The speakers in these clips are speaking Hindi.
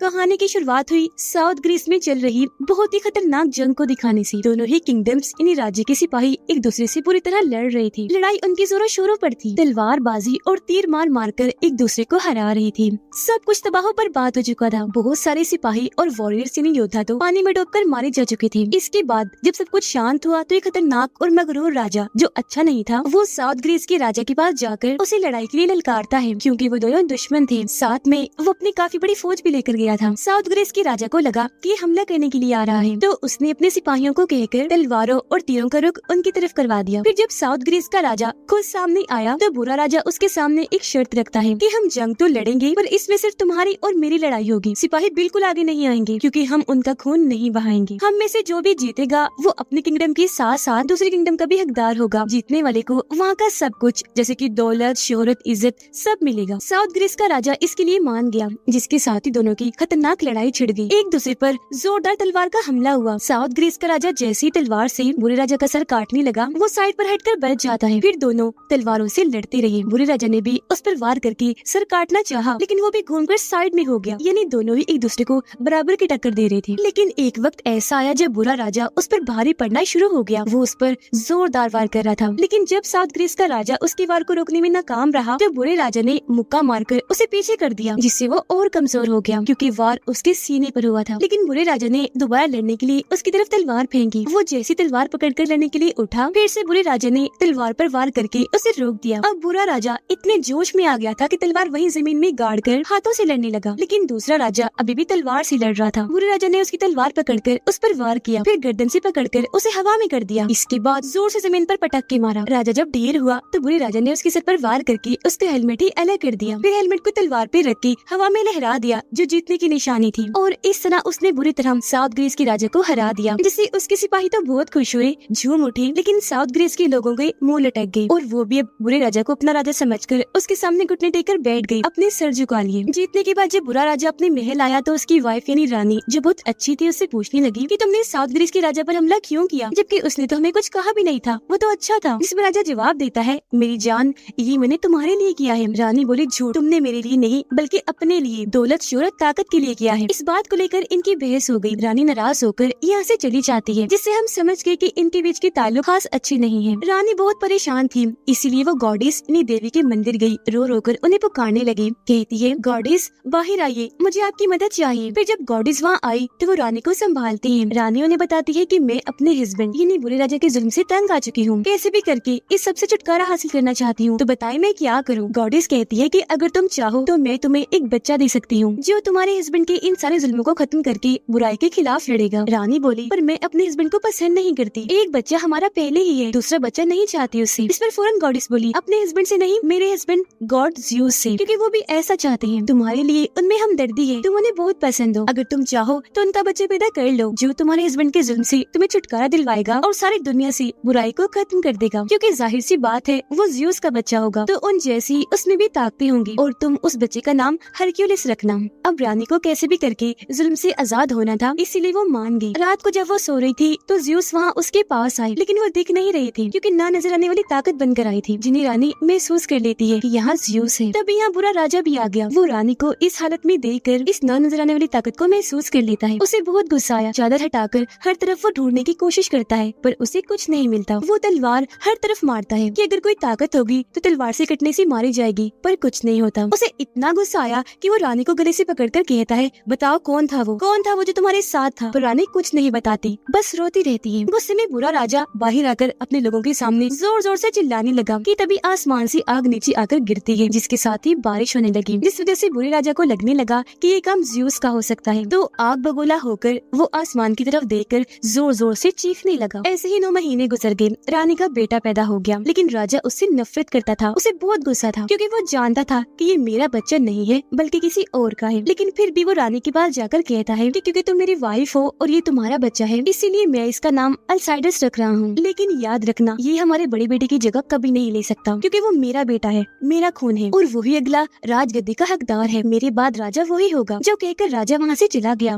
कहानी की शुरुआत हुई साउथ ग्रीस में चल रही बहुत ही खतरनाक जंग को दिखाने से। दोनों ही किंगडम्स यानी राज्य के सिपाही एक दूसरे से पूरी तरह लड़ रहे थे। लड़ाई उनकी जोरों शोरों पर थी, तलवारबाजी और तीर मार मार कर एक दूसरे को हरा रही थी। सब कुछ तबाह पर बात हो चुका था। बहुत सारे सिपाही और वॉरियर्स यानी योद्धा तो पानी में डूबकर मारे जा चुके थे। इसके बाद जब सब कुछ शांत हुआ तो एक खतरनाक और मगरूर राजा जो अच्छा नहीं था, वो साउथ ग्रीस के राजा के पास जाकर उसे लड़ाई के लिए ललकारता है, क्योंकि वो दोनों दुश्मन थे। साथ में वो अपनी काफी बड़ी फौज भी लेकर गया था। साउथ ग्रीस के राजा को लगा कि हमला करने के लिए आ रहा है, तो उसने अपने सिपाहियों को कहकर तलवारों और तीरों का रुख उनकी तरफ करवा दिया। फिर जब साउथ ग्रीस का राजा खुद सामने आया तो बुरा राजा उसके सामने एक शर्त रखता है कि हम जंग तो लड़ेंगे, पर इसमें सिर्फ तुम्हारी और मेरी लड़ाई होगी। सिपाही बिल्कुल आगे नहीं आएंगे, क्योंकि हम उनका खून नहीं बहाएंगे। हम में से जो भी जीतेगा वो अपने किंगडम के साथ साथ दूसरे किंगडम का भी हकदार होगा। जीतने वाले को वहाँ का सब कुछ जैसे कि दौलत, शोहरत, इज्जत सब मिलेगा। साउथ ग्रीस का राजा इसके लिए मान गया, जिसके साथ ही दोनों की खतरनाक लड़ाई छिड़ गई। एक दूसरे पर जोरदार तलवार का हमला हुआ। साउथ ग्रीस का राजा जैसे ही तलवार से बुरे राजा का सर काटने लगा, वो साइड पर हटकर बैठ जाता है। फिर दोनों तलवारों से लड़ते रहे। बुरे राजा ने भी उस पर वार करके सर काटना चाहा, लेकिन वो भी घूमकर साइड में हो गया। यानी दोनों ही एक दूसरे को बराबर की टक्कर दे रहे थे। लेकिन एक वक्त ऐसा आया जब बुरा राजा उस पर भारी पड़ना शुरू हो गया। वो उस पर जोरदार वार कर रहा था, लेकिन जब साउथ ग्रीस का राजा उसके वार को रोकने में नाकाम रहा तो बुरे राजा ने मुक्का मारकर उसे पीछे कर दिया, जिससे वो और कमजोर हो गया, क्योंकि वार उसके सीने पर हुआ था। लेकिन बुरे राजा ने दोबारा लड़ने के लिए उसकी तरफ तलवार फेंकी। वो जैसी तलवार पकड़कर लड़ने के लिए उठा, फिर से बुरे राजा ने तलवार पर वार करके उसे रोक दिया। अब बुरा राजा इतने जोश में आ गया था कि तलवार वहीं जमीन में गाड़ कर हाथों से लड़ने लगा। लेकिन दूसरा राजा अभी भी तलवार से लड़ रहा था। बुरे राजा ने उसकी तलवार पकड़कर उस पर वार किया, फिर गर्दन से पकड़कर उसे हवा में कर दिया। इसके बाद जोर से जमीन पर पटक के मारा। राजा जब ढेर हुआ तो बुरे राजा ने उसके सर पर वार करके उसका हेलमेट ही अलग कर दिया। फिर हेलमेट को तलवार पे रख के हवा में लहरा दिया, जो जीतने की निशानी थी। और इस तरह उसने बुरी तरह साउथ ग्रीस के राजा को हरा दिया, जिससे उसके सिपाही तो बहुत खुश हुए, झूम उठे। लेकिन साउथ ग्रीस के लोगों के मुंह लटक गए और वो भी अब बुरे राजा को अपना राजा समझकर उसके सामने घुटने टेककर बैठ गए, अपने सर झुका लिए। जीतने के बाद जब बुरा राजा अपने महल आया तो उसकी वाइफ यानी रानी, जो बहुत अच्छी थी, उससे पूछने लगी कि तुमने साउथ ग्रीस के राजा पर हमला क्यों किया, जबकि उसने तो हमें कुछ कहा भी नहीं था, वो तो अच्छा था। जिस पर राजा जवाब देता है, मेरी जान, ये मैंने तुम्हारे लिए किया है। रानी बोली, झूठ, तुमने मेरे लिए नहीं बल्कि अपने लिए, दौलत, शोहरत, ताकत के लिए किया है। इस बात को लेकर इनकी बहस हो गई। रानी नाराज होकर यहाँ से चली जाती है, जिससे हम समझ गए कि इनके बीच के ताल्लुक खास अच्छे नहीं है। रानी बहुत परेशान थी, इसीलिए वो गॉडेस यानी देवी के मंदिर गई। रो रो कर उन्हें पुकारने लगी। कहती है, गॉडेस बाहर आइए, मुझे आपकी मदद चाहिए। फिर जब गॉडेस वहाँ आई तो वो रानी को संभालती है। रानी उन्हें बताती है कि मैं अपने हस्बैंड यानी बुरे राजा के जुल्म से तंग आ चुकी हूँ, कैसे भी करके इस सबसे छुटकारा हासिल करना चाहती हूँ, तो बताए मैं क्या करूँ। गॉडेस कहती है कि अगर तुम चाहो तो मैं तुम्हें एक बच्चा दे सकती हूँ, जो तुम्हारे हस्बैंड के इन सारे जुल्मों को खत्म करके बुराई के खिलाफ लड़ेगा। रानी बोली, पर मैं अपने हस्बैंड को पसंद नहीं करती, एक बच्चा हमारा पहले ही है, दूसरा बच्चा नहीं चाहती उससे। इस पर फौरन गॉडेस बोली, अपने हस्बैंड से नहीं, मेरे हस्बैंड गॉड ज़्यूस से, क्योंकि वो भी ऐसा चाहते हैं। तुम्हारे लिए उनमें हमदर्दी है, तुम उन्हें बहुत पसंद हो। अगर तुम चाहो तो उनका बच्चा पैदा कर लो, जो तुम्हारे हस्बैंड के जुल्म से तुम्हें छुटकारा दिलवाएगा और सारी दुनिया से बुराई को खत्म कर देगा, क्योंकि जाहिर सी बात है वो ज़्यूस का बच्चा होगा, तो उन जैसी उसमें भी ताकतें होंगी, और तुम उस बच्चे का नाम हरक्यूलिस रखना। अब रानी को कैसे भी करके जुल्म से आजाद होना था, इसीलिए वो मान गई। रात को जब वो सो रही थी तो ज़्यूस वहाँ उसके पास आए, लेकिन वो दिख नहीं रही थी, क्योंकि ना नजर आने वाली ताकत बनकर आई थी, जिन्हें रानी महसूस कर लेती है कि यहाँ ज़्यूस है। तभी यहाँ बुरा राजा भी आ गया। वो रानी को इस हालत में देखकर इस ना नजर आने वाली ताकत को महसूस कर लेता है। उसे बहुत गुस्सा आया। चादर हटाकर हर तरफ वो ढूंढने की कोशिश करता है, पर उसे कुछ नहीं मिलता। वो तलवार हर तरफ मारता है कि अगर कोई ताकत होगी तो तलवार से कटने से मारी जाएगी, पर कुछ नहीं होता। उसे इतना गुस्सा आया कि वो रानी को गले से पकड़कर कहता है, बताओ कौन था वो जो तुम्हारे साथ था। पर रानी कुछ नहीं बताती, बस रोती रहती है। गुस्से में बुरा राजा बाहर आकर अपने लोगों के सामने जोर जोर से चिल्लाने लगा कि तभी आसमान से आग नीचे आकर गिरती है, जिसके साथ ही बारिश होने लगी, जिस वजह से बुरे राजा को लगने लगा कि ये काम ज़्यूस का हो सकता है। तो आग बगोला होकर वो आसमान की तरफ देखकर जोर जोर से चीखने लगा। ऐसे ही 9 महीने गुजर गए। रानी का बेटा पैदा हो गया, लेकिन राजा उससे नफरत करता था। उसे बहुत गुस्सा था, क्योंकि वो जानता था कि ये मेरा बच्चा नहीं है बल्कि किसी और का है। लेकिन फिर भी वो रानी के पास जाकर कहता है कि क्योंकि तुम मेरी वाइफ हो और ये तुम्हारा बच्चा है, इसीलिए मैं इसका नाम अल्साइडस रख रहा हूँ। लेकिन याद रखना, ये हमारे बड़े बेटे की जगह कभी नहीं ले सकता, क्योंकि वो मेरा बेटा है, मेरा खून है, और वही अगला राजगद्दी का हकदार है। मेरे बाद राजा वही होगा। जो कहकर राजा वहाँ से चला गया।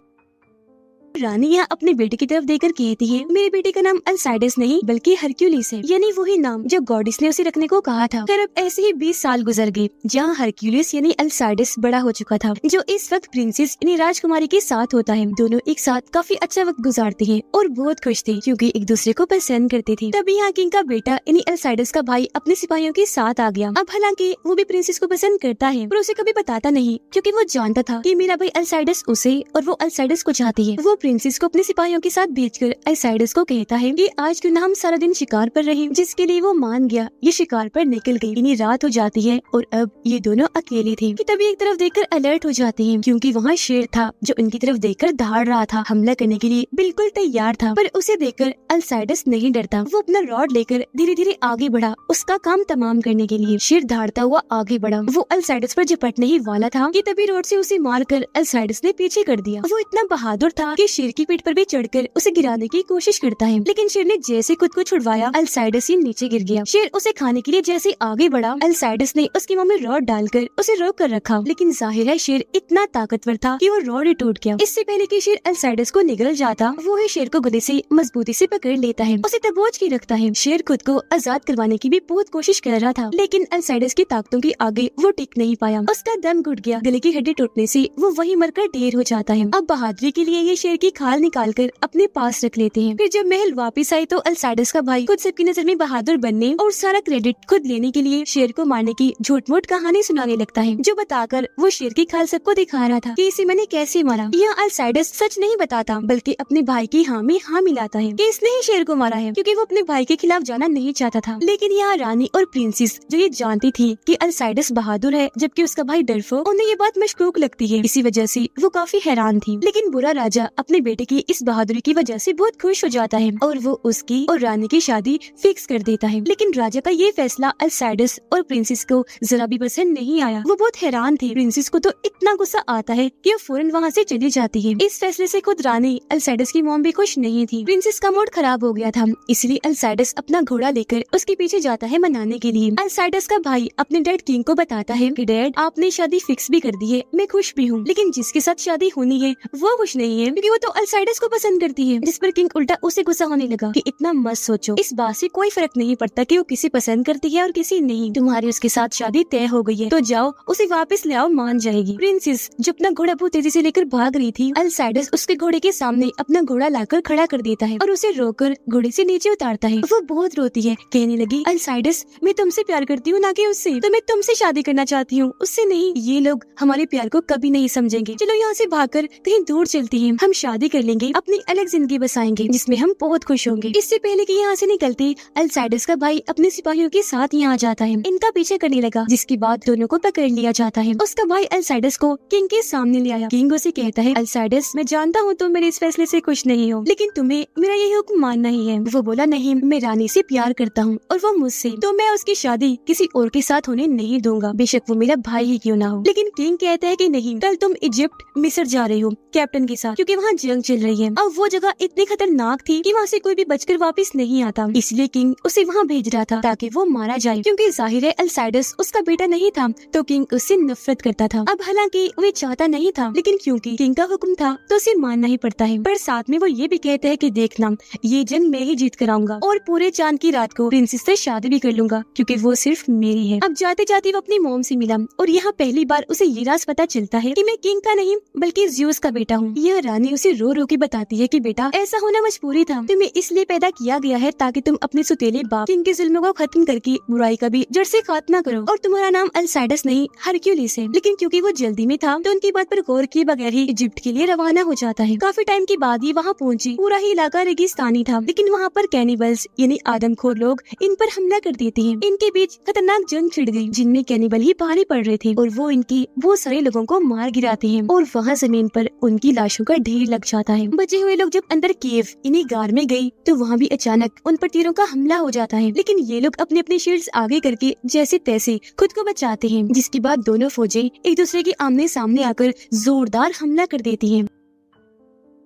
रानी यहाँ अपने बेटे की तरफ देखकर कहती है, मेरे बेटे का नाम अल्साइडस नहीं बल्कि हरक्यूलिस है, यानी वही नाम जो गॉडेस ने उसे रखने को कहा था। फिर अब ऐसे ही 20 साल गुजर गए, जहाँ हरक्यूलिस यानी अल्साइडस बड़ा हो चुका था, जो इस वक्त प्रिंसेस यानी राजकुमारी के साथ होता है। दोनों एक साथ काफी अच्छा वक्त गुजारते हैं और बहुत खुश थे क्योंकि एक दूसरे को पसंद करते थे। तभी यहाँ किंग का बेटा यानी अल्साइडस का भाई अपने सिपाहियों के साथ आ गया। अब हालांकि वो भी प्रिंसेस को पसंद करता है पर उसे कभी बताता नहीं, क्योंकि वो जानता था कि मेरा भाई अल्साइडस उसे और वो अल्साइडस को चाहती है। वो प्रिंसेस को अपने सिपाहियों के साथ भेजकर अल्साइडस को कहता है कि आज क्यों ना हम सारा दिन शिकार पर रहे, जिसके लिए वो मान गया। ये शिकार पर निकल गई, यानी रात हो जाती है और अब ये दोनों अकेले थे कि तभी एक तरफ देखकर अलर्ट हो जाते हैं, क्योंकि वहाँ शेर था जो उनकी तरफ देखकर दहाड़ रहा था, हमला करने के लिए बिल्कुल तैयार था। पर उसे देखकर अल्साइडस नहीं डरता। वो अपना रॉड लेकर धीरे धीरे आगे बढ़ा उसका काम तमाम करने के लिए। शेर दहाड़ता हुआ आगे बढ़ा, वो अल्साइडस पर झपटने ही वाला था कि तभी रोड से उसे मारकर अल्साइडस ने पीछे कर दिया। वो इतना बहादुर था कि शेर की पीठ पर भी चढ़कर उसे गिराने की कोशिश करता है, लेकिन शेर ने जैसे खुद को छुड़वाया अल्साइडस ही नीचे गिर गया। शेर उसे खाने के लिए जैसे आगे बढ़ा, अल्साइडस ने उसके मुंह में रॉड डालकर उसे रोक कर रखा, लेकिन जाहिर है शेर इतना ताकतवर था कि वो रॉड ही टूट गया। इससे पहले कि शेर अल्साइडस को निगल जाता, वो ही शेर को गले से मजबूती से पकड़ लेता है, उसे दबोच के रखता है। शेर खुद को आजाद करवाने की भी बहुत कोशिश कर रहा था, लेकिन अल्साइडस की ताकतों के आगे वो टिक नहीं पाया। उसका दम घुट गया, गले की हड्डी टूटने से वो वहीं मरकर ढेर हो जाता है। अब बहादुरी के लिए ये शेर की खाल निकालकर अपने पास रख लेते हैं। फिर जब महल वापस आए तो अल्साइडस का भाई खुद सबकी नजर में बहादुर बनने और सारा क्रेडिट खुद लेने के लिए शेर को मारने की झूठ मूठ कहानी सुनाने लगता है, जो बताकर वो शेर की खाल सबको दिखा रहा था कि इसे मैंने कैसे मारा। यह अल्साइडस सच नहीं बताता बल्कि अपने भाई की हाँ में हाँ मिलाता है कि इसने ही शेर को मारा है, क्योंकि वो अपने भाई के खिलाफ जाना नहीं चाहता था। लेकिन यहाँ रानी और प्रिंसेस जो ये जानती थी कि अल्साइडस बहादुर है जबकि उसका भाई डरपोक, उन्हें ये बात मशकूक लगती है। इसी वजह से वो काफी हैरान थी। लेकिन बुरा राजा अपने बेटे की इस बहादुरी की वजह से बहुत खुश हो जाता है और वो उसकी और रानी की शादी फिक्स कर देता है। लेकिन राजा का ये फैसला अल्साइडस और प्रिंसेस को जरा भी पसंद नहीं आया। वो बहुत हैरान थे। प्रिंसेस को तो इतना गुस्सा आता है कि वो फौरन वहाँ से चली जाती है। इस फैसले से खुद रानी अल्साइडस की मॉम भी खुश नहीं थी। प्रिंसेस का मूड खराब हो गया था, इसलिए अल्साइडस अपना घोड़ा लेकर उसके पीछे जाता है मनाने के लिए। अल्साइडस का भाई अपने डैड किंग को बताता है कि डैड आपने शादी फिक्स भी कर दी है, मैं खुश भी हूँ, लेकिन जिसके साथ शादी होनी है वो खुश नहीं है क्योंकि वो तो अल्साइडस को पसंद करती है। जिस पर किंग उल्टा उसे गुस्सा होने लगा कि इतना मत सोचो, इस बात से कोई फर्क नहीं पड़ता कि वो किसी पसंद करती है और किसी नहीं। तुम्हारी उसके साथ शादी तय हो गई है तो जाओ उसे वापस ले आओ, मान जाएगी। प्रिंसेस जो अपना घोड़ा बहुत तेजी से लेकर भाग रही थी, अल्साइडस उसके घोड़े के सामने अपना घोड़ा लाकर खड़ा कर देता है और उसे रोककर घोड़े से नीचे उतारता है। वो बहुत रोती है, कहने लगी अल्साइडस मैं तुमसे प्यार करती हूँ ना कि उससे, तो मैं तुमसे शादी करना चाहती हूँ, उससे नहीं। ये लोग हमारे प्यार को कभी नहीं समझेंगे। चलो यहाँ से भागकर कहीं दूर चलती हैं, हम शादी कर लेंगे, अपनी अलग जिंदगी बसाएंगे जिसमें हम बहुत खुश होंगे। इससे पहले कि यहाँ से निकलते अल्साइडस का भाई अपने सिपाहियों के साथ यहाँ जाता है, इनका पीछे करने लगा, जिसके बाद दोनों को पकड़ लिया जाता है। उसका भाई अल्साइडस को किंग के सामने ले आया। किंग उसे कहता है अल्साइडस मैं जानता हूँ तुम मेरे इस फैसले से खुश नहीं हो, लेकिन तुम्हें मेरा यही हुक्म मानना ही है। वो बोला नहीं, मैं रानी से प्यार करता हूँ और वो मुझसे, तो मैं उसकी शादी किसी और के साथ होने नहीं दूंगा, बेशक वो मेरा भाई ही क्यों ना हो। लेकिन किंग कहता है कि नहीं, कल तुम इजिप्ट मिस्र जा रही हो कैप्टन के साथ, क्योंकि वहाँ जंग चल रही है। अब वो जगह इतनी खतरनाक थी कि वहाँ से कोई भी बचकर वापस नहीं आता, इसलिए किंग उसे वहाँ भेज रहा था ताकि वो मारा जाए, क्योंकि जाहिर है अल्साइडस उसका बेटा नहीं था तो किंग उससे नफरत करता था। अब हालांकि वो चाहता नहीं था, लेकिन क्योंकि किंग का हुक्म था तो उसे मानना ही पड़ता है। पर साथ में वो ये भी कहता है कि देखना, ये जंग मैं ही जीत कर आऊंगा और पूरे चांद की रात को प्रिंसेस से शादी भी कर लूंगा, क्योंकि वो सिर्फ मेरी है। अब जाते जाते वो अपनी मोम से मिला और यहाँ पहली बार उसे ये राज पता चलता है कि मैं किंग का नहीं बल्कि ज़्यूस का बेटा हूँ। यह रानी उसे रो रो के बताती है कि बेटा ऐसा होना मजबूरी था, तुम्हें इसलिए पैदा किया गया है ताकि तुम अपने सुतेले बाप किंग के जुल्म को खत्म करके बुराई का भी जड़ से खात्मा करो। और तुम्हारा नाम अल्साइडस नहीं हरक्यूलिस है। लेकिन क्योंकि वो जल्दी में था तो उनकी बात पर गौर किए बगैर ही इजिप्ट के लिए रवाना हो जाता है। काफी टाइम के बाद ये वहाँ पहुंची। पूरा ही इलाका रेगिस्तानी था, लेकिन वहाँ पर कैनिबल्स यानी आदमखोर लोग इन पर हमला कर देते हैं। इनके बीच खतरनाक जंग छिड़ गई, जिनमें कैनिबल ही भारी पड़ रहे थे और वो इनकी बहुत सारे लोगों को मार गिराते हैं और वहाँ जमीन पर उनकी लाशों का ढेर लग जाता है। बचे हुए लोग जब अंदर केव यानी गार में गई तो वहाँ भी अचानक उन पर तीरों का हमला हो जाता है, लेकिन ये लोग अपने अपने शील्ड्स आगे करके जैसे तैसे खुद को बचाते हैं, जिसके बाद दोनों फौजें एक दूसरे के आमने सामने आकर जोरदार हमला कर देती हैं।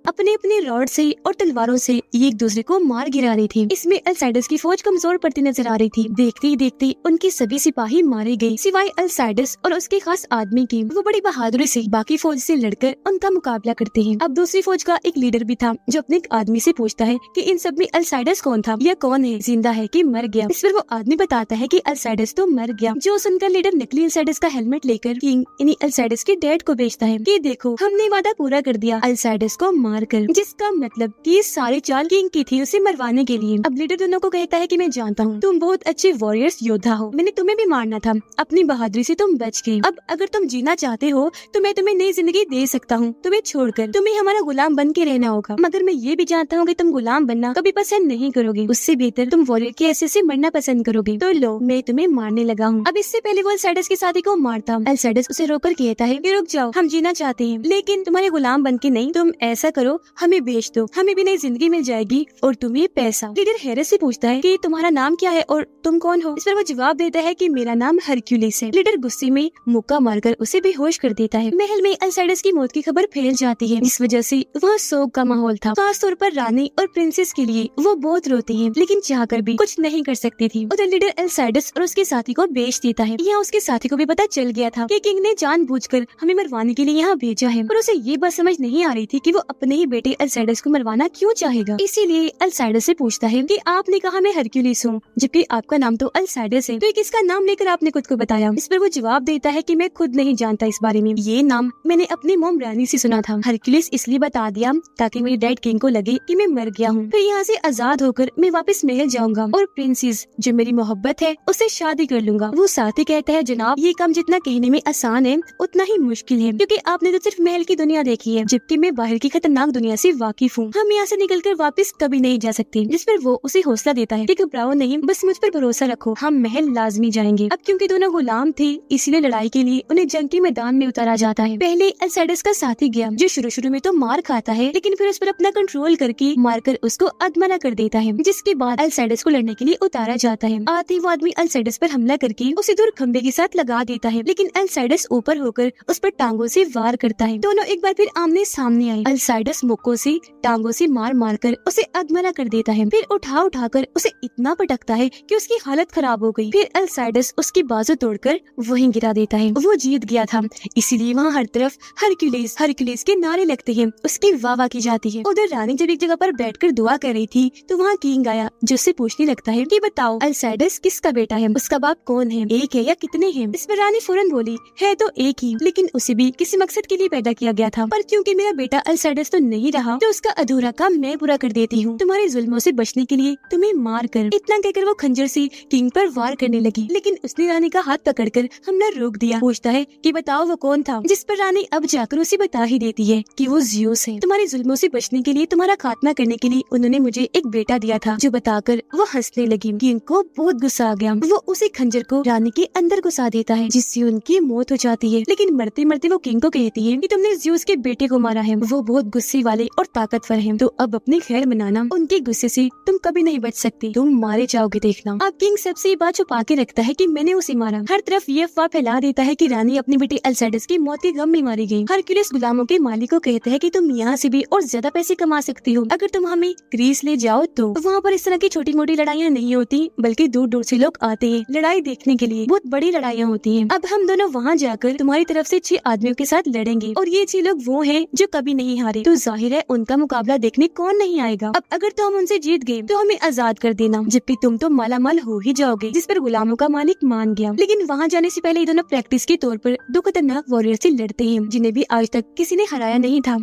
अपने अपने रॉड से और तलवारों से एक दूसरे को मार गिरा रही थी। इसमें अल्साइडस की फौज कमजोर पड़ती नजर आ रही थी। देखते ही देखते उनके सभी सिपाही मारे गए सिवाय अल्साइडस और उसके खास आदमी की। वो बड़ी बहादुरी से बाकी फौज से लड़कर उनका मुकाबला करते हैं। अब दूसरी फौज का एक लीडर भी था जो अपने आदमी से पूछता है कि इन सब में अल्साइडस कौन था, या कौन है, जिंदा है कि मर गया। इस पर वो आदमी बताता है कि अल्साइडस तो मर गया। जो सुनकर लीडर नकली अल्साइडस का हेलमेट लेकर किंग इन्हीं अल्साइडस के डैड को बेचता है कि देखो हमने वादा पूरा कर दिया अल्साइडस को मारकर, जिसका मतलब कि ये सारी चाल किंग की थी उसे मरवाने के लिए। अब लीडर दोनों को कहता है कि मैं जानता हूँ तुम बहुत अच्छे वॉरियर्स योद्धा हो, मैंने तुम्हें भी मारना था, अपनी बहादुरी से तुम बच गए। अब अगर तुम जीना चाहते हो तो मैं तुम्हें नई जिंदगी दे सकता हूँ, तुम्हें छोड़कर तुम्हें हमारा गुलाम बन के रहना होगा। मगर मैं ये भी जानता हूँ कि तुम गुलाम बनना कभी पसंद नहीं करोगे, उससे बेहतर तुम वॉरियर के ऐसे से मरना पसंद करोगे। तो लो मैं तुम्हें मारने लगा हूँ। अब इससे पहले वो अल्साइडस के साथी को मारता, अल्साइडस उसे रोककर कहता है कि रुक जाओ, हम जीना चाहते हैं लेकिन तुम्हारे गुलाम बन के नहीं। तुम ऐसा करो हमें बेच दो, हमें भी नई जिंदगी मिल जाएगी और तुम्हें पैसा। लीडर हैरत से पूछता है कि तुम्हारा नाम क्या है और तुम कौन हो। इस पर वो जवाब देता है कि मेरा नाम हरक्यूलिस है। लीडर गुस्से में मुक्का मारकर उसे बेहोश कर देता है। महल में अल्साइडस की मौत की खबर फैल जाती है। इस वजह से वहाँ शोक का माहौल था, खास तौर पर रानी और प्रिंसेस के लिए। वो बहुत रोती है लेकिन चाहकर भी कुछ नहीं कर सकती थी। उधर लीडर अल्साइडस और उसके साथी को बेच देता है। यहाँ उसके साथी को भी पता चल गया था कि किंग ने जानबूझकर हमें मरवाने के लिए यहाँ भेजा है, पर उसे ये बात समझ नहीं आ रही थी कि वो अपने ही बेटे अल्साइडस को मरवाना क्यों चाहेगा। इसीलिए अल्साइडस से पूछता है कि आपने कहा मैं हरक्यूलिस हूँ जबकि आपका नाम तो अल्साइडस है, तो किसका नाम लेकर आपने खुद को बताया। इस पर वो जवाब देता है कि मैं खुद नहीं जानता इस बारे में, ये नाम मैंने अपनी मोम रानी से सुना था। हरक्यूलिस इसलिए बता दिया ताकि मेरे डैड किंग को लगे कि मैं मर गया हूँ, फिर यहाँ से आजाद होकर मैं वापस महल जाऊंगा और प्रिंसेस जो मेरी मोहब्बत है उससे शादी कर लूंगा। वो साथी कहता है जनाब ये काम जितना कहने में आसान है उतना ही मुश्किल है, क्योंकि आपने तो सिर्फ महल की दुनिया देखी है जबकि मैं बाहर की खतरनाक दुनिया से वाकिफ हूँ। हम यहाँ से निकलकर वापस कभी नहीं जा सकते। जिस पर वो उसे हौसला देता है कि घबराओ नहीं, बस मुझ पर भरोसा रखो, हम महल लाजमी जाएंगे। अब क्योंकि दोनों गुलाम थे इसलिए लड़ाई के लिए उन्हें जंग के मैदान में उतारा जाता है। पहले अल्साइडस का साथी गया जो शुरू में तो मार खाता है लेकिन फिर उस पर अपना कंट्रोल करके मारकर उसको अधमरा कर देता है, जिसके बाद अल्साइडस को लड़ने के लिए उतारा जाता है। आते ही वो आदमी अल्साइडस पर हमला करके उसे दूर खंबे के साथ लगा देता है, लेकिन अल्साइडस ऊपर होकर उस पर टांगों से वार करता है। दोनों एक बार फिर आमने सामने आए। अल्साइडस मुक्कों से टांगों से मार मारकर उसे अधमरा कर देता है, फिर उठाकर उसे इतना पटकता है कि उसकी हालत खराब हो गई। फिर अल्साइडस उसकी बाजू तोड़कर वहीं गिरा देता है। वो जीत गया था, इसीलिए वहाँ हर तरफ हरक्यूलिस के नारे लगते हैं, उसकी वाह की जाती है। उधर रानी जब एक जगह पर बैठकर दुआ कर रही थी तो वहाँ किंग आया जो उससे पूछने लगता है कि बताओ अल्साइडस किसका बेटा है, उसका बाप कौन है, एक है या कितने हैं। इस पर रानी फौरन बोली है तो एक ही, लेकिन उसे भी किसी मकसद के लिए पैदा किया गया था, पर क्योंकि मेरा बेटा अल्साइडस तो नहीं रहा तो उसका अधूरा काम मैं पूरा कर देती हूँ तुम्हारे जुल्मों से बचने के लिए तुम्हें मार कर। इतना कहकर वो खंजर से किंग पर वार करने लगी, लेकिन उसने रानी का हाथ पकड़कर हमला रोक दिया। पूछता है कि बताओ वो कौन था, जिस पर रानी अब जाकर उसे बता ही देती है कि वो ज़्यूस है। तुम्हारे जुल्मों से बचने के लिए, तुम्हारा खात्मा करने के लिए उन्होंने मुझे एक बेटा दिया था, जो बताकर वो हंसने लगी। किंग को बहुत गुस्सा आ गया, वो उसे खंजर को रानी के अंदर घुसा देता है जिससे उनकी मौत हो जाती है। लेकिन मरते मरते वो किंग को कहती है कि तुमने ज़्यूस के बेटे को मारा है, वो बहुत गुस्से वाले और ताकतवर है, तो अब अपनी खैर मनाना, उनके गुस्से से तुम कभी नहीं बच सकती, तुम मारे जाओगे देखना। अब किंग सबसे ये बात छुपा के रखता है कि मैंने उसे मारा। हर तरफ ये अफवाह फैला देता है कि रानी अपने बेटे अल्साइडस की मौत के गम में मारी गई। हरक्यूलिस गुलामों के मालिक को कहता है कि तुम यहाँ से भी और ज्यादा पैसे कमा सकती हो अगर तुम हमें ग्रीस ले जाओ तो। वहाँ पर इस तरह की छोटी मोटी लड़ाइयाँ नहीं होती, बल्कि दूर दूर से लोग आते हैं लड़ाई देखने के लिए, बहुत बड़ी लड़ाइयाँ होती हैं। अब हम दोनों वहाँ जाकर तुम्हारी तरफ से 6 आदमियों के साथ लड़ेंगे और ये 6 लोग वो हैं जो कभी नहीं हारे, तो जाहिर है उनका मुकाबला देखने कौन नहीं आएगा। अब अगर तो हम उनसे जीत गए तो हमें आजाद कर देना, जबकि तुम तो मालामाल हो ही जाओगे। जिस पर गुलामों का मालिक मान गया। लेकिन वहाँ जाने से पहले ये दोनों प्रैक्टिस के तौर पर 2 खतरनाक वॉरियर से लड़ते हैं जिन्हें भी आज तक किसी ने हराया नहीं था।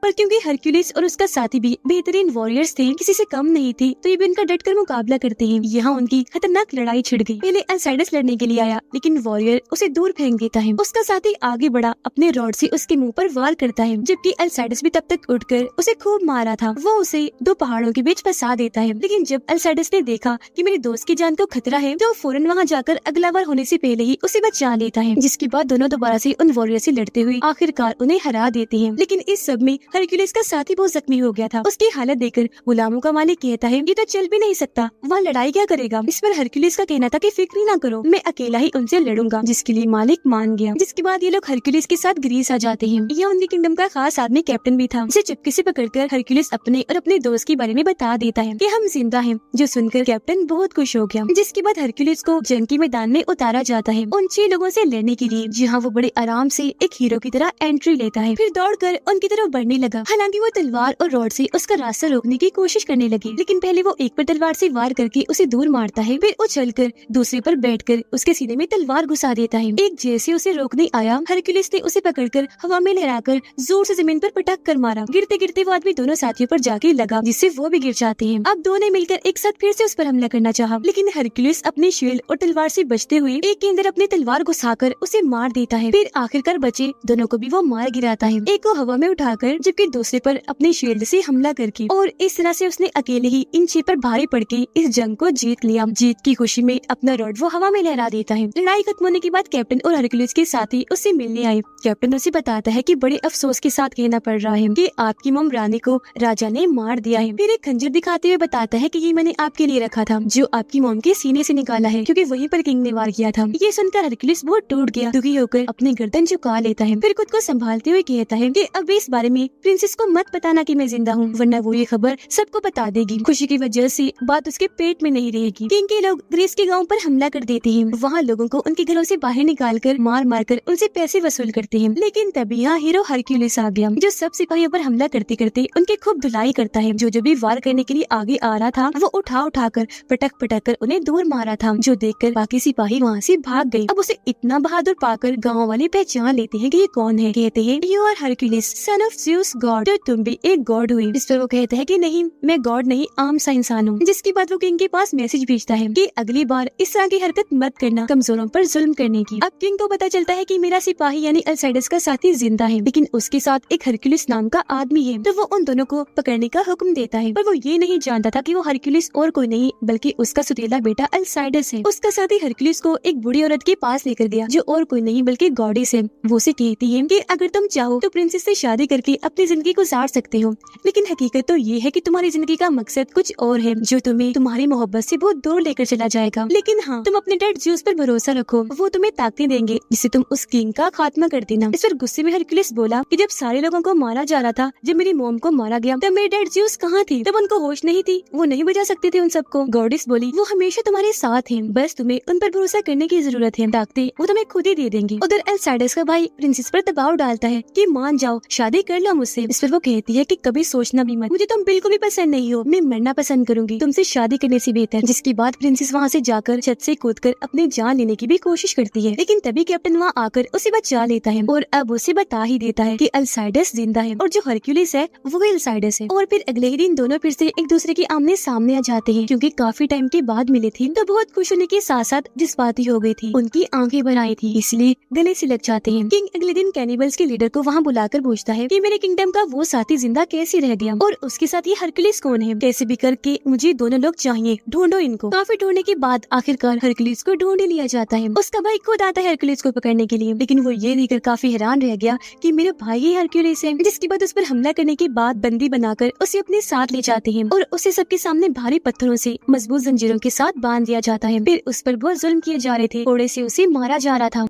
पर क्योंकि हरक्यूलिस और उसका साथी भी बेहतरीन वॉरियर्स थे, किसी से कम नहीं थे, तो ये भी उनका डटकर मुकाबला करते हैं। यहाँ उनकी खतरनाक लड़ाई छिड़ गई। पहले अल्साइडस लड़ने के लिए आया, लेकिन वॉरियर उसे दूर फेंक देता है। उसका साथी आगे बढ़ा, अपने रॉड से उसके मुंह पर वार करता है, जबकि अल्साइडस भी तब तक उठकर उसे खूब मारा था। वो उसे 2 पहाड़ों के बीच फंसा देता है। लेकिन जब अल्साइडस ने देखा कि मेरे दोस्त की जान को खतरा है, तो फौरन वहाँ जाकर अगला वार होने से पहले ही उसे बचा लेता है, जिसके बाद दोनों दोबारा से उन वॉरियर से लड़ते हुए आखिरकार उन्हें हरा देते हैं। लेकिन इस सब में हरक्यूलिस का साथी बहुत जख्मी हो गया था। उसकी हालत देखकर गुलामों का मालिक कहता है ये तो चल भी नहीं सकता, वहाँ लड़ाई क्या करेगा। इस पर हरक्यूलिस का कहना था कि फिक्र ना करो, मैं अकेला ही उनसे लड़ूंगा, जिसके लिए मालिक मान गया। जिसके बाद ये लोग हरक्यूलिस के साथ ग्रीस आ जाते हैं। यह उनकी किंगडम का खास आदमी कैप्टन भी था, जिसे चुपके से पकड़कर हरक्यूलिस अपने और अपने दोस्त के बारे में बता देता है कि हम जिंदा हैं, जो सुनकर कैप्टन बहुत खुश हो गया। जिसके बाद हरक्यूलिस को जंग के मैदान में उतारा जाता है उन 6 लोगों से लड़ने के लिए, जहाँ वो बड़े आराम से एक हीरो की तरह एंट्री लेता है। फिर दौड़कर उनकी तरफ बढ़ने लगा। हालांकि वो तलवार और रॉड से उसका रास्ता रोकने की कोशिश करने लगे, लेकिन पहले वो एक पर तलवार से वार करके उसे दूर मारता है, फिर उछलकर दूसरे पर बैठकर उसके सीने में तलवार घुसा देता है। एक जैसे उसे रोकने आया, हरक्यूलिस ने उसे पकड़कर हवा में लहराकर जोर से जमीन पर पटक कर मारा। गिरते गिरते वो आदमी दोनों साथियों पर जाके लगा, जिससे वो भी गिर जाते हैं। अब दोनों ने मिलकर एक साथ फिर से उस पर हमला करना चाहा, लेकिन हरक्यूलिस अपने शील्ड और तलवार से बचते हुए एक के अंदर अपनी तलवार घुसाकर उसे मार देता है। फिर आखिरकार बचे दोनों को भी वो मार गिराता है, एक को हवा में उठाकर जबकि दूसरे पर अपने शील्ड से हमला करके। और इस तरह से उसने अकेले ही इन 6 पर भारी पड़ के इस जंग को जीत लिया। जीत की खुशी में अपना रॉड वो हवा में लहरा देता है। लड़ाई खत्म होने के बाद कैप्टन और हरक्यूलिस के साथी उससे मिलने आए। कैप्टन उसे बताता है कि बड़े अफसोस के साथ कहना पड़ रहा है कि आपकी मॉम रानी को राजा ने मार दिया है। फिर एक खंजर दिखाते हुए बताता है कि ये मैंने आपके लिए रखा था, जो आपकी मॉम के सीने से निकाला है, क्योंकि वहीं पर किंग ने वार किया था। ये सुनकर हरक्यूलिस बहुत टूट गया, दुखी होकर अपनी गर्दन झुका लेता है। फिर खुद को संभालते हुए कहता है कि अब इस बारे में प्रिंसेस को मत बताना कि मैं जिंदा हूँ, वरना वो ये खबर सबको बता देगी। खुशी की वजह से बात उसके पेट में नहीं रहेगी। किंग के लोग ग्रीस के गाँव पर हमला कर देते हैं। वहाँ लोगों को उनके घरों से बाहर निकाल कर मार मार कर उनसे पैसे वसूल करते हैं। लेकिन तभी यहाँ हीरो हरक्यूलिस आ गया, जो सब सिपाहियों पर हमला करते करते उनके खूब धुलाई करता है। जो भी वार करने के लिए आगे आ रहा था, वो उठा कर पटक कर उन्हें दूर मारा था, जो देखकर बाकी सिपाही वहाँ से भाग गए। अब उसे इतना बहादुर पाकर गाँव वाले पहचान लेते हैं कि ये कौन है। कहते हैं you are Hercules, son of Zeus god, तो तुम भी एक गॉड हुई। इस पर वो कहता है कि नहीं, मैं गॉड नहीं, आम सा इंसान हूँ। जिसके बाद वो किंग के पास मैसेज भेजता है कि अगली बार इस तरह की हरकत मत करना, कमजोरों पर जुल्म करने की। अब किंग को पता चलता है कि मेरा सिपाही यानी अल्साइडस का साथी जिंदा है, लेकिन उसके साथ एक हरक्यूलिस नाम का आदमी है। तो वो उन दोनों को पकड़ने का हुक्म देता है, पर वो ये नहीं जानता था कि वो हरक्यूलिस और कोई नहीं बल्कि उसका सुतीला बेटा अल्साइडस है। उसका साथी हरक्यूलिस को एक बूढ़ी औरत के पास लेकर गया, जो और कोई नहीं बल्कि गॉडेस है। वो उसे कहती है कि अगर तुम चाहो तो प्रिंसेस से शादी करके अपनी जिंदगी गुजार सकते हो, लेकिन हकीकत तो ये है कि तुम्हारी जिंदगी का मकसद कुछ और है, जो तुम्हें तुम्हारी मोहब्बत से बहुत दूर लेकर चला जाएगा। लेकिन हाँ, तुम अपने डैड ज़्यूस पर भरोसा रखो, वो तुम्हें ताकतें देंगे जिससे तुम उस किंग का खात्मा कर देना। इस पर गुस्से में हरक्यूलिस बोला कि जब सारे लोगों को मारा जा रहा था, जब मेरी मॉम को मारा गया, तब मेरे डैड ज़्यूस कहाँ थे? तब उनको होश नहीं थी, वो नहीं बचा सकते थे उन सबको। गॉडेस बोली वो हमेशा तुम्हारे साथ हैं, बस तुम्हें उन पर भरोसा करने की जरूरत है, ताकतें वो तुम्हें खुद ही दे देंगे। उधर अल्साइडस का भाई प्रिंसेस पर दबाव डालता है कि मान जाओ, शादी कर लो मुझसे। इस पर वो कहती है कि कभी सोचना भी मत, मुझे तुम बिल्कुल भी पसंद नहीं हो, मैं मरना पसंद करूंगी तुमसे शादी करने से बेहतर। जिसके बाद प्रिंसेस वहाँ से जाकर छत से कूदकर अपनी जान लेने की भी कोशिश करती है, लेकिन तभी कैप्टन वहाँ आकर उसे बचा लेता है और अब उसे बता ही देता है कि अल्साइडस जिंदा है और जो हरक्यूलिस है वो भी अल्साइडस है। और फिर अगले ही दिन दोनों फिर से एक दूसरे के आमने सामने आ जाते हैं, क्योंकि काफी टाइम के बाद मिले थे तो बहुत खुश होने के साथ साथ जज्बाती हो गई थी, उनकी आंखें भर आई थी, इसलिए गले से लग जाते हैं। किंग अगले दिन कैनिबल्स के लीडर को वहाँ बुलाकर पूछता है कि मेरे किंगडम का वो साथी जिंदा कैसे रह गया और उसके साथ ये हरक्यूलिस कौन है। कैसे भी करके मुझे दोनों लोग चाहिए, ढूंढो इनको। काफी ढूंढने के बाद आखिरकार हरक्यूलिस को ढूंढ लिया जाता है। उसका भाई खुद आता है हरक्यूलिस को पकड़ने के लिए, लेकिन वो ये देखकर काफी हैरान रह गया कि मेरा भाई ही हरक्यूलिस है। जिसके बाद उस पर हमला करने के बाद बंदी बनाकर उसे अपने साथ ले जाते हैं और उसे सबके सामने भारी पत्थरों से मजबूत जंजीरों के साथ बांध दिया जाता है। फिर उस पर बहुत जुल्म किए जा रहे थे, थोड़े से उसे मारा जा रहा था।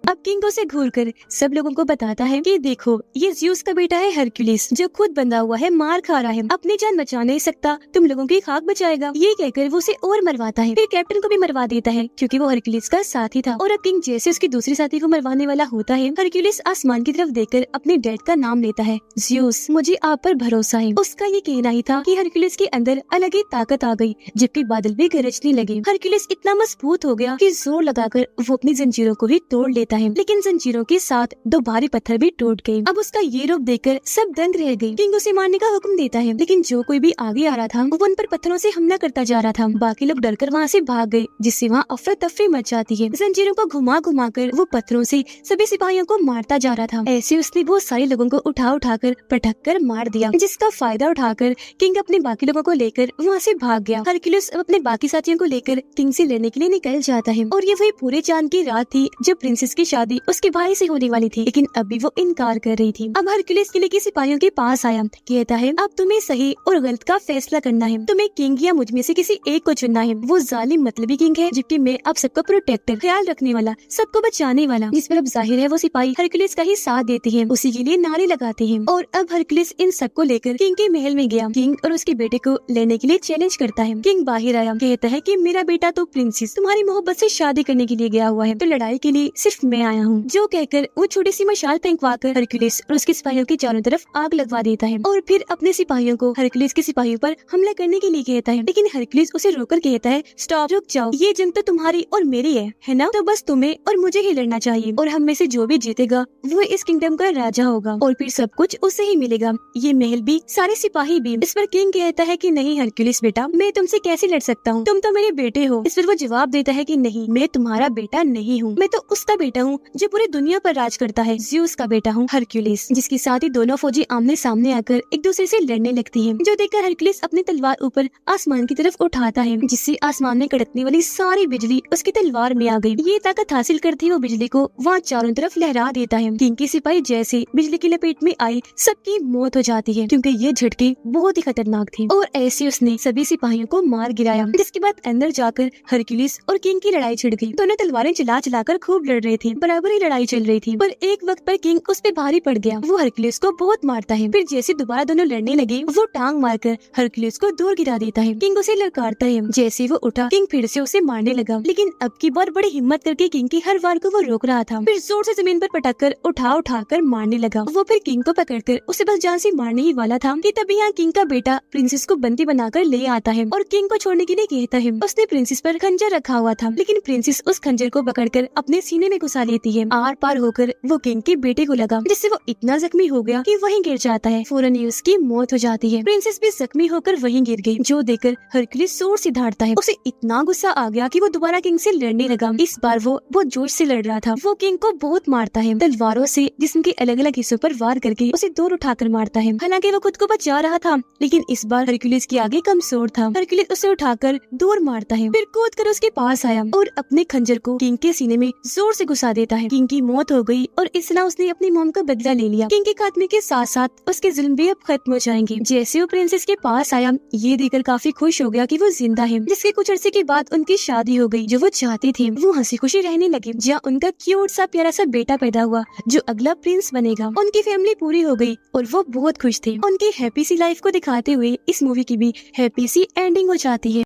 अब किंग उसे घूरकर सब लोगों को बताता है कि देखो, ये ज़्यूस का बेटा है हरक्यूलिस, जो खुद बंधा हुआ है, मार खा रहा है, अपनी जान बचा नहीं सकता, तुम लोगों की खाक बचाएगा। ये कहकर वो उसे और मरवाता है। फिर कैप्टन को भी मरवा देता है, क्योंकि वो हरक्यूलिस का साथी था। और अब किंग जैसे उसके दूसरे साथी को मरवाने वाला होता है, हरक्यूलिस आसमान की तरफ देखकर अपने डैड का नाम लेता है, ज़्यूस, मुझे आप पर भरोसा है। उसका ये कहना ही था कि हरक्यूलिस के अंदर अलग ही ताकत आ गई, जबकि बादल भी गरजने लगे। हरक्यूलिस इतना मजबूत हो गया कि जोर लगाकर वो अपनी जंजीरों को भी तोड़ लेता है, लेकिन जंजीरों के साथ 2 भारी पत्थर भी टूट गए। अब उसका ये रूप देखकर सब दंग रह गए। किंग उसे मारने का हुक्म देता है, लेकिन जो कोई भी आगे आ रहा था वो उन पर पत्थरों से हमला करता जा रहा था। बाकी लोग डरकर वहाँ से भाग गए, जिससे वहाँ अफरा तफरी मच जाती है। जंजीरों को घुमा घुमा कर वो पत्थरों से सभी सिपाहियों को मारता जा रहा था। ऐसे उसने बहुत सारे लोगों को उठा कर पटक कर मार दिया, जिसका फायदा उठाकर किंग अपने बाकी लोगों को लेकर वहाँ से भाग गया। हरक्यूलिस अब अपने बाकी साथियों को लेकर किंग से लड़ने के लिए निकल जाता है। और ये वही पूरे चांद की रात थी जब प्रिंसेस की शादी उसके भाई से होने वाली थी, लेकिन अभी वो इनकार कर रही थी। अब हरक्यूलिस किले के सिपाहियों के पास आया, कहता है अब तुम्हें सही और गलत का फैसला करना है, तुम्हें किंग या मुझ में से किसी एक को चुनना है। वो जालिम मतलबी किंग है, जबकि मैं अब सबको प्रोटेक्टर, ख्याल रखने वाला, सबको बचाने वाला। जिस पर अब जाहिर है वो सिपाही हरक्यूलिस का ही साथ देते हैं, उसी के लिए नारे लगाते हैं। और अब हरक्यूलिस इन सबको लेकर किंग के महल में गया। किंग और उसके बेटे को लेने के लिए चैलेंज करता है। किंग बाहर आया, कहता है कि मेरा बेटा तो प्रिंसेस तुम्हारी मोहब्बत से शादी करने के लिए गया हुआ है, तो लड़ाई के लिए सिर्फ मैं आया हूँ। जो कहकर वो छोटी सी मशाल फेंकवाकर हरक्यूलिस और उसके सिपाहियों के चारों तरफ आग लगवा देता है और फिर अपने सिपाहियों को हरक्यूलिस के सिपाहियों पर हमला करने के लिए कहता है। लेकिन हरक्यूलिस उसे रोककर कहता है स्टॉप, रुक जाओ, ये जंग तो तुम्हारी और मेरी है ना? तो बस तुम्हें और मुझे ही लड़ना चाहिए और हम में से जो भी जीतेगा वो इस किंगडम का राजा होगा और फिर सब कुछ उसे ही मिलेगा, ये महल भी, सारे सिपाही भी। इस पर किंग कहता है कि नहीं हरक्यूलिस बेटा, मैं तुमसे कैसे लड़ सकता हूँ, तुम तो मेरे बेटे हो। इस पर वो जवाब देता है कि नहीं, मैं तुम्हारा बेटा नहीं हूँ, मैं तो उसका बेटा हूँ जो पूरी दुनिया पर राज करता है, ज़्यूस का बेटा हूँ, हरक्यूलिस। जिसके साथ ही दोनों फौजी आमने सामने आकर एक दूसरे से लड़ने लगती हैं, जो देखकर हरक्यूलिस अपनी तलवार ऊपर आसमान की तरफ उठाता है, जिससे आसमान में कड़कने वाली सारी बिजली उसकी तलवार में आ गई। ये ताकत हासिल करते वो बिजली को वहाँ चारों तरफ लहरा देता है। किंग के सिपाही जैसे बिजली की लपेट में आए, सबकी मौत हो जाती है, क्योंकि ये झटके बहुत ही खतरनाक थे। और ऐसे उसने सभी सिपाहियों को मार गिराया। जिसके बाद अंदर जाकर हरक्यूलिस और किंग की लड़ाई छिड़ गई। दोनों तलवारें चला चलाकर खूब लड़ रहे थे, बराबर ही लड़ाई चल रही थी। पर एक वक्त पर किंग उस पे भारी पड़ गया। वो हरक्यूलिस को बहुत मारता है। फिर जैसे दोबारा दोनों लड़ने लगे, वो टांग मारकर हरक्यूलिस को दूर गिरा देता है। किंग उसे ललकारता है। जैसे वो उठा, किंग फिर से उसे मारने लगा, लेकिन अब की बार बड़ी हिम्मत करके किंग की हर वार को वो रोक रहा था। फिर जोर से जमीन पर पटक कर उठा कर मारने लगा। वो फिर किंग को पकड़कर उसे बस जान से मारने ही वाला था कि तभी यहाँ किंग का बेटा प्रिंसेस को बंदी बनाकर ले आता है और किंग को छोड़ने के लिए कहता है। उसने प्रिंसेस पर खंजर रखा हुआ था, लेकिन प्रिंसेस उस खंजर को पकड़कर अपने सीने में घुसा लेती है। आर पार होकर वो किंग के बेटे को लगा, जिससे वो इतना जख्मी हो गया कि वहीं गिर जाता है। फौरन ही उसकी मौत हो जाती है। प्रिंसेस भी जख्मी होकर वहीं गिर गई, जो देखकर हरक्यूलिस जोर से दहाड़ता है। उसे इतना गुस्सा आ गया कि वो दोबारा किंग से लड़ने लगा। इस बार वो बहुत जोश से लड़ रहा था। वो किंग को बहुत मारता है, तलवारों से जिस्म के अलग अलग हिस्सों पर वार करके उसे दूर उठाकर मारता है। हालांकि वो खुद को बचा रहा था, लेकिन इस बार हरक्यूलिस के आगे कमजोर था। हरक्यूलिस उसे उठाकर दूर मारता है, फिर कूद कर उसके पास आया और अपने खंजर को किंग के सीने में जोर से घुसा देता है। किंग की मौत हो गई और इस तरह उसने अपनी मौम का बदला ले लिया। किंग के खात्मे के साथ साथ उसके जुल्म भी अब खत्म हो जाएंगे। जैसे वो प्रिंसेस के पास आया, ये देखकर काफी खुश हो गया कि वो जिंदा है। जिसके कुछ अरसे के बाद उनकी शादी हो गई, जो वो चाहते थे। वो हंसी खुशी रहने लगे, जहाँ उनका क्यूट सा प्यारा सा बेटा पैदा हुआ, जो अगला प्रिंस बनेगा। उनकी फैमिली पूरी हो गई और वो बहुत खुश थे। उनकी हैप्पी सी लाइफ को दिखाते हुए इस मूवी की भी हैप्पी सी एंडिंग हो जाती है।